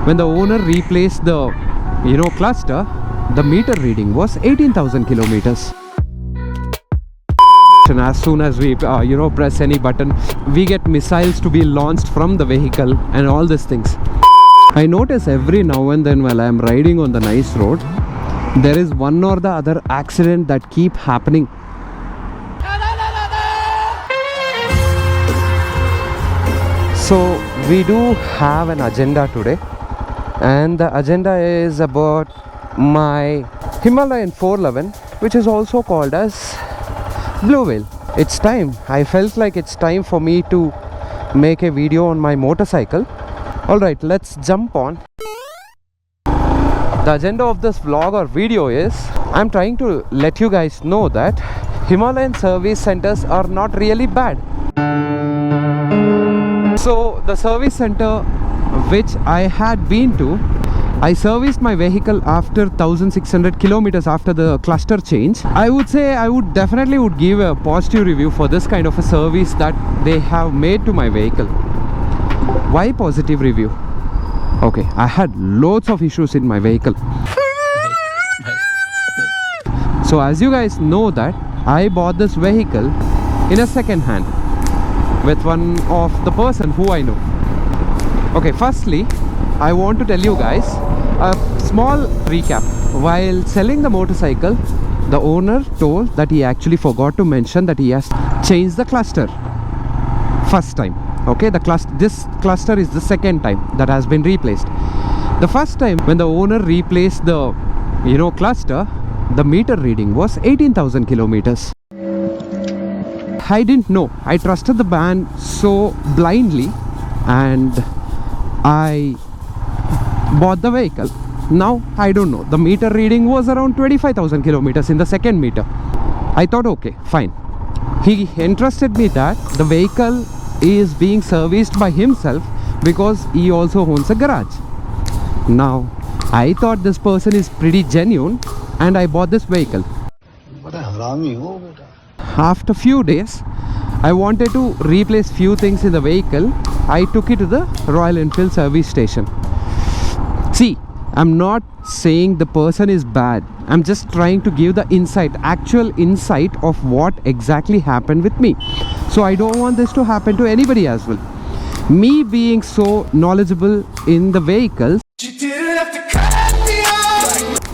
when the owner replaced the cluster, the meter reading was 18,000 kilometers. And as soon as we press any button, we get missiles to be launched from the vehicle and all these things. I notice every now and then while I am riding on the nice road, there is one or the other accident that keep happening. So we do have an agenda today, and the agenda is about my Himalayan 411, which is also called as Blue Whale. It's time. I felt like it's time for me to make a video on my motorcycle. Alright, let's jump on. The agenda of this vlog or video is I'm trying to let you guys know that Himalayan service centers are not really bad. So the service center which I had been to, I serviced my vehicle after 1600 kilometers after the cluster change. I would say I would definitely give a positive review for this kind of a service that they have made to my vehicle. Why positive review? Okay, I had loads of issues in my vehicle. So as you guys know that I bought this vehicle in a second hand with one of the person who I know. Okay, firstly, I want to tell you guys a small recap. While selling the motorcycle, the owner told that he actually forgot to mention that he has changed the cluster first time. Okay, this cluster is the second time that has been replaced. The first time when the owner replaced the cluster, the meter reading was 18,000 kilometers. I didn't know. I trusted the man so blindly and I bought the vehicle. Now I don't know, the meter reading was around 25,000 kilometers in the second meter. I thought okay, fine. He entrusted me that the vehicle is being serviced by himself because he also owns a garage. Now I thought this person is pretty genuine and I bought this vehicle. After few days, I wanted to replace few things in the vehicle. I took it to the Royal Enfield service station. See, I'm not saying the person is bad. I'm just trying to give the actual insight of what exactly happened with me. So I don't want this to happen to anybody as well. Me being so knowledgeable in the vehicles,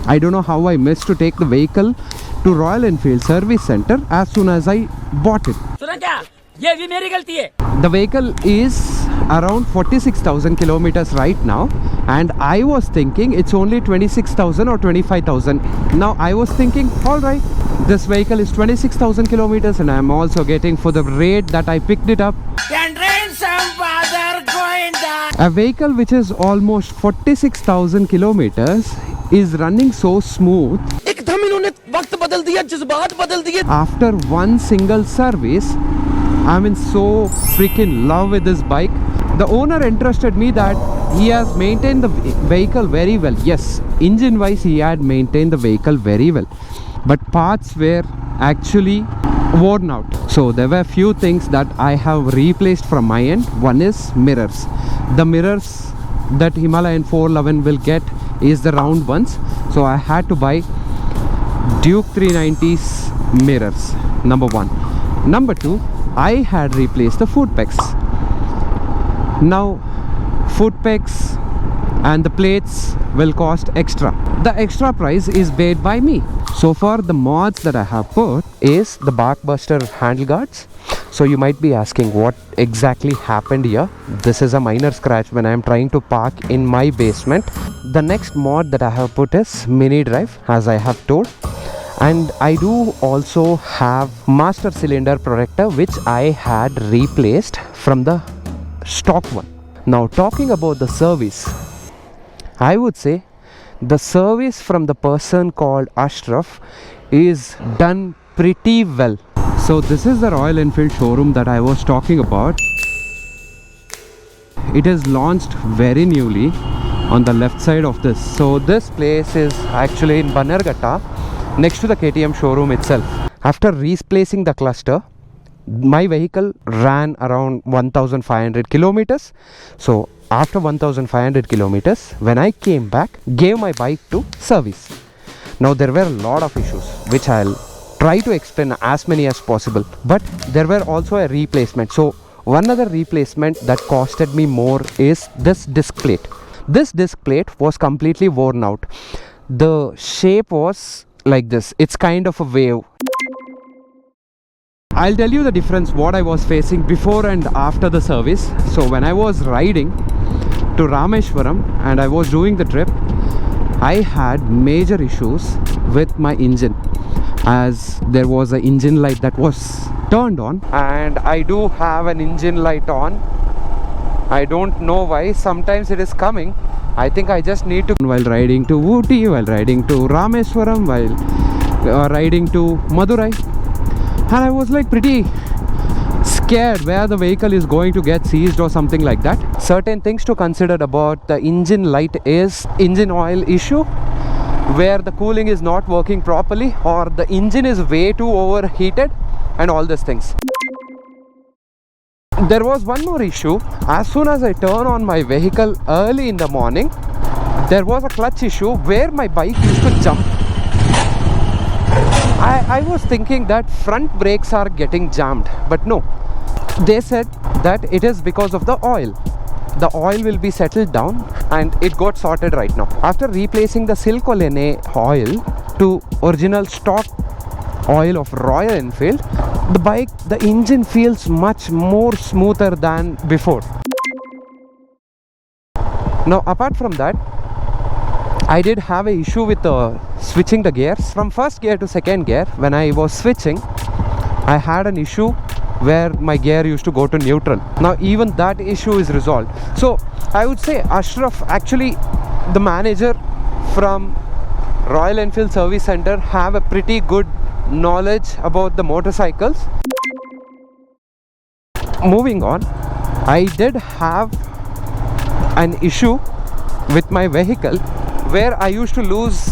I don't know how I missed to take the vehicle to Royal Enfield service center as soon as I bought it. The vehicle is around 46,000 kilometers right now, and I was thinking it's only 26,000 or 25,000. Now I was thinking, alright, this vehicle is 26,000 kilometers and I'm also getting for the rate that I picked it up. A vehicle which is almost 46,000 kilometers is running so smooth. After one single service, I'm in so freaking love with this bike. The owner entrusted me that he has maintained the vehicle very well. Yes, engine wise he had maintained the vehicle very well, but parts were actually worn out. So there were few things that I have replaced from my end. One is mirrors. The mirrors that Himalayan 411 will get is the round ones, so I had to buy Duke 390's mirrors, number one. Number two, I had replaced the foot pegs. Now foot pegs and the plates will cost extra. The extra price is paid by me. So far the mods that I have put is the barkbuster handle guards. So you might be asking what exactly happened here. This is a minor scratch when I am trying to park in my basement. The next mod that I have put is mini drive, as I have told. And I do also have master cylinder protector, which I had replaced from the stock one. Now talking about the service, I would say the service from the person called Ashraf is done pretty well. So this is the Royal Enfield showroom that I was talking about. It is launched very newly on the left side of this. So this place is actually in Bannerghatta, next to the KTM showroom itself. After replacing the cluster, my vehicle ran around 1500 kilometers. So after 1500 kilometers, when I came back, gave my bike to service. Now there were a lot of issues which I'll try to explain as many as possible, but there were also a replacement. So one other replacement that costed me more is this disc plate. This disc plate was completely worn out. The shape was like this. It's kind of a wave. I'll tell you the difference what I was facing before and after the service. So when I was riding to Rameshwaram and I was doing the trip, I had major issues with my engine, as there was an engine light that was turned on, and I do have an engine light on. I don't know why. Sometimes it is coming. I think I just need to, while riding to Ooty, while riding to Rameshwaram, while riding to Madurai, and I was like pretty scared where the vehicle is going to get seized or something like that. Certain things to consider about the engine light is engine oil issue, where the cooling is not working properly or the engine is way too overheated, and all these things. There was one more issue. As soon as I turn on my vehicle early in the morning, there was a clutch issue where my bike used to jump. I was thinking that front brakes are getting jammed, but no. They said that it is because of the oil. The oil will be settled down and it got sorted right now. After replacing the Silcolene oil to original stock oil of Royal Enfield, the engine feels much more smoother than before. Now apart from that, I did have an issue with switching the gears. From first gear to second gear, when I was switching, I had an issue where my gear used to go to neutral. Now even that issue is resolved. So I would say Ashraf, actually the manager from Royal Enfield Service Center, have a pretty good knowledge about the motorcycles. Moving on, I did have an issue with my vehicle where I used to lose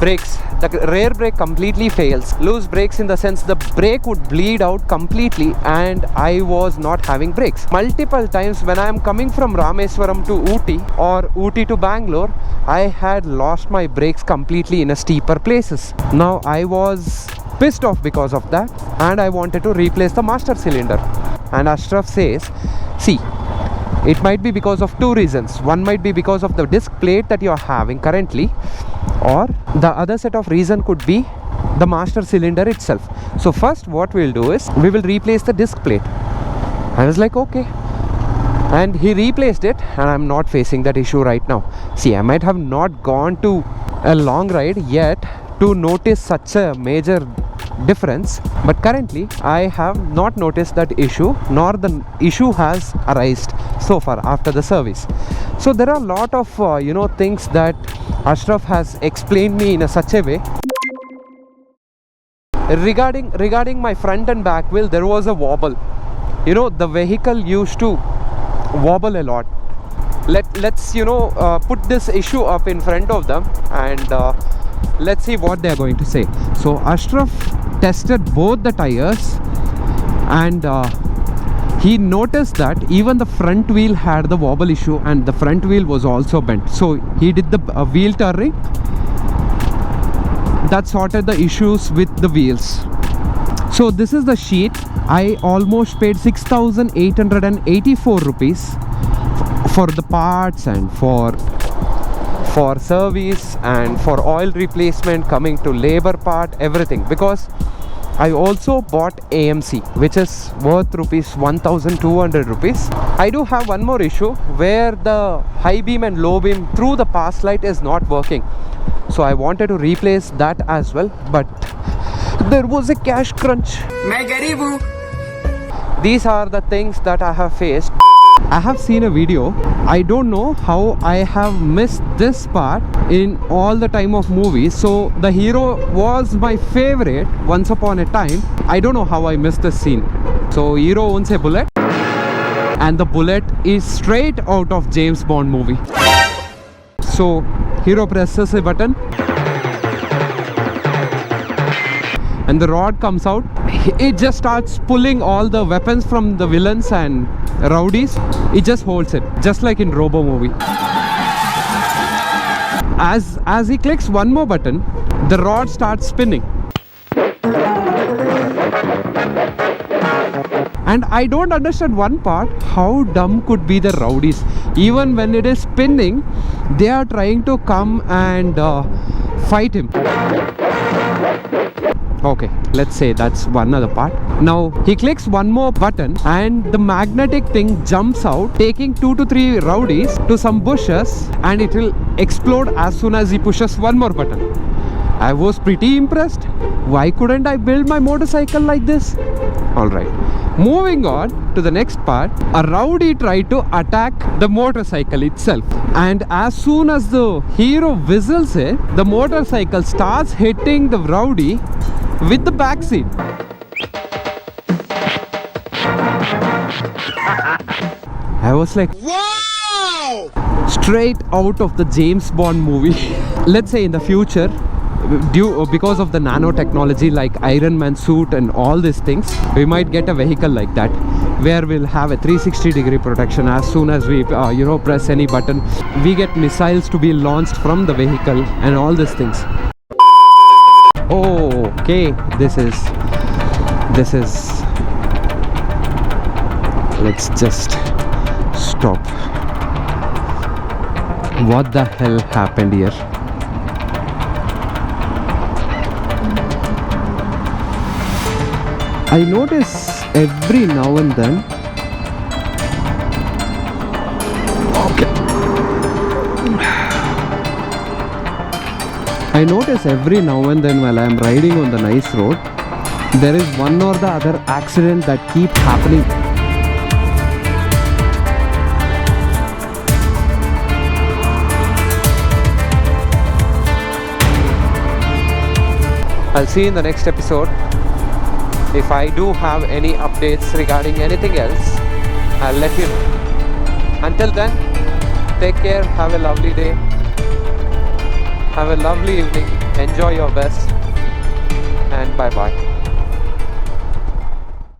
brakes. The rear brake completely fails. Lose brakes in the sense the brake would bleed out completely and I was not having brakes. Multiple times when I am coming from Rameswaram to Ooty or Ooty to Bangalore, I had lost my brakes completely in a steeper places. Now I was pissed off because of that and I wanted to replace the master cylinder. And Ashraf says, see, it might be because of two reasons. One might be because of the disc plate that you are having currently, or the other set of reason could be the master cylinder itself. So first what we'll do is we will replace the disc plate. I was like, okay, and he replaced it and I'm not facing that issue right now. See, I might have not gone to a long ride yet to notice such a major difference, but currently I have not noticed that issue, nor the issue has arisen so far after the service. So there are a lot of things that Ashraf has explained me in a such a way. Regarding my front and back wheel, there was a wobble. The vehicle used to wobble a lot. Let's put this issue up in front of them and let's see what they are going to say. So Ashraf tested both the tires and he noticed that even the front wheel had the wobble issue and the front wheel was also bent. So he did the wheel turning that sorted the issues with the wheels. So this is the sheet. I almost paid 6,884 rupees for the parts and for service and for oil replacement, coming to labor part, everything, because I also bought AMC, which is worth rupees 1,200 rupees. I do have one more issue where the high beam and low beam through the pass light is not working. So I wanted to replace that as well, but there was a cash crunch. These are the things that I have faced. I have seen a video. I don't know how I have missed this part in all the time of movies. So the hero was my favorite once upon a time. I don't know how I missed this scene. So hero owns a bullet and the bullet is straight out of James Bond movie. So hero presses a button and the rod comes out. It just starts pulling all the weapons from the villains and rowdies, he just holds it, just like in Robo movie. As he clicks one more button, the rod starts spinning. And I don't understand one part, how dumb could be the rowdies. Even when it is spinning, they are trying to come and fight him. Okay, let's say that's one other part. Now he clicks one more button and the magnetic thing jumps out, taking 2 to 3 rowdies to some bushes, and it will explode as soon as he pushes one more button. I was pretty impressed. Why couldn't I build my motorcycle like this? Alright, moving on to the next part. A rowdy tried to attack the motorcycle itself, and as soon as the hero whistles it, the motorcycle starts hitting the rowdy with the back seat. I was like, wow! Straight out of the James Bond movie. Let's say in the future, because of the nanotechnology like Iron Man suit and all these things, we might get a vehicle like that where we'll have a 360-degree protection. As soon as we press any button, we get missiles to be launched from the vehicle and all these things. Oh, okay, this is let's just stop. What the hell happened here? I notice every now and then. Okay. I notice every now and then while I am riding on the nice road, there is one or the other accident that keep happening. I'll see you in the next episode. If I do have any updates regarding anything else, I'll let you know. Until then, take care, have a lovely day, have a lovely evening, enjoy your best, and bye bye.